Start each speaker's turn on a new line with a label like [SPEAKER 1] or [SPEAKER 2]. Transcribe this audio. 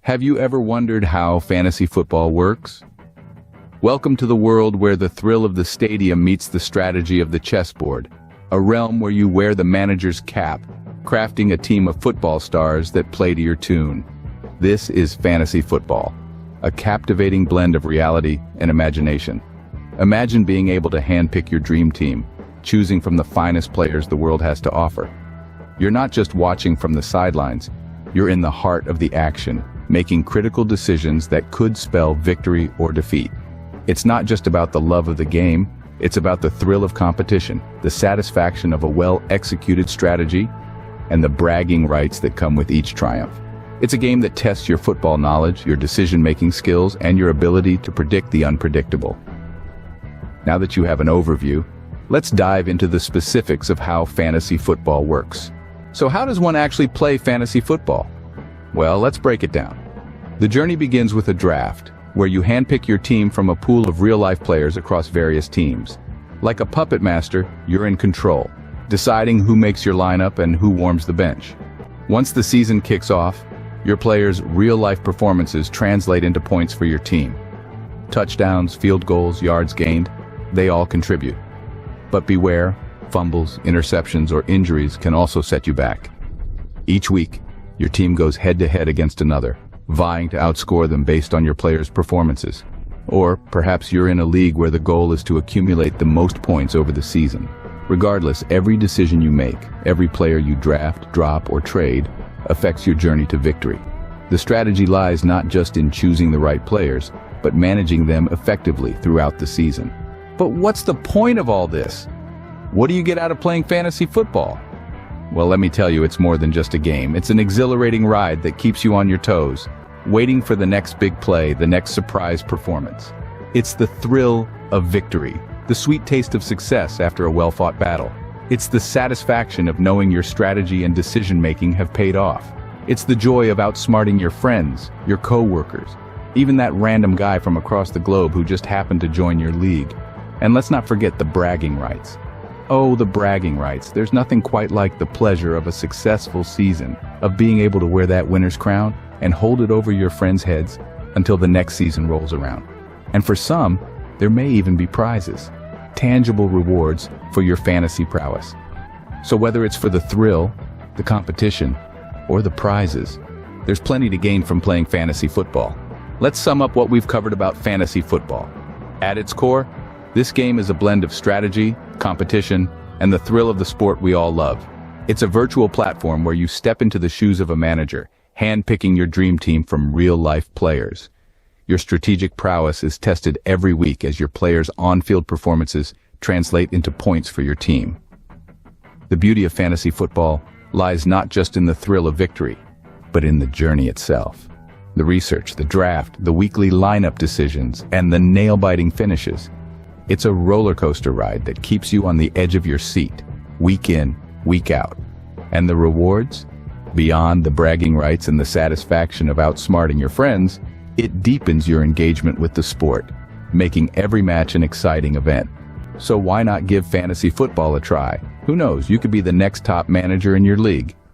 [SPEAKER 1] Have you ever wondered how fantasy football works? Welcome to the world where the thrill of the stadium meets the strategy of the chessboard, a realm where you wear the manager's cap, crafting a team of football stars that play to your tune. This is fantasy football, a captivating blend of reality and imagination. Imagine being able to handpick your dream team, choosing from the finest players the world has to offer. You're not just watching from the sidelines, you're in the heart of the action, making critical decisions that could spell victory or defeat. It's not just about the love of the game, it's about the thrill of competition, the satisfaction of a well-executed strategy, and the bragging rights that come with each triumph. It's a game that tests your football knowledge, your decision-making skills, and your ability to predict the unpredictable. Now that you have an overview, let's dive into the specifics of how fantasy football works. So how does one actually play fantasy football? Well, let's break it down. The journey begins with a draft, where you handpick your team from a pool of real-life players across various teams. Like a puppet master, you're in control, deciding who makes your lineup and who warms the bench. Once the season kicks off, your players' real-life performances translate into points for your team. Touchdowns, field goals, yards gained, they all contribute. But beware, fumbles, interceptions, or injuries can also set you back. Each week, your team goes head-to-head against another, vying to outscore them based on your players' performances. Or perhaps you're in a league where the goal is to accumulate the most points over the season. Regardless, every decision you make, every player you draft, drop, or trade, affects your journey to victory. The strategy lies not just in choosing the right players, but managing them effectively throughout the season. But what's the point of all this? What do you get out of playing fantasy football? Well, let me tell you, it's more than just a game. It's an exhilarating ride that keeps you on your toes, waiting for the next big play, the next surprise performance. It's the thrill of victory, the sweet taste of success after a well-fought battle. It's the satisfaction of knowing your strategy and decision-making have paid off. It's the joy of outsmarting your friends, your co-workers, even that random guy from across the globe who just happened to join your league. And let's not forget the bragging rights. Oh, the bragging rights. There's nothing quite like the pleasure of a successful season, of being able to wear that winner's crown and hold it over your friends' heads until the next season rolls around. And for some, there may even be prizes, tangible rewards for your fantasy prowess. So whether it's for the thrill, the competition, or the prizes, there's plenty to gain from playing fantasy football. Let's sum up what we've covered about fantasy football. At its core, this game is a blend of strategy, competition, and the thrill of the sport we all love. It's a virtual platform where you step into the shoes of a manager, handpicking your dream team from real-life players. Your strategic prowess is tested every week as your players' on-field performances translate into points for your team. The beauty of fantasy football lies not just in the thrill of victory, but in the journey itself. The research, the draft, the weekly lineup decisions, and the nail-biting finishes. It's a roller coaster ride that keeps you on the edge of your seat, week in, week out. And the rewards? Beyond the bragging rights and the satisfaction of outsmarting your friends, it deepens your engagement with the sport, making every match an exciting event. So why not give fantasy football a try? Who knows, you could be the next top manager in your league.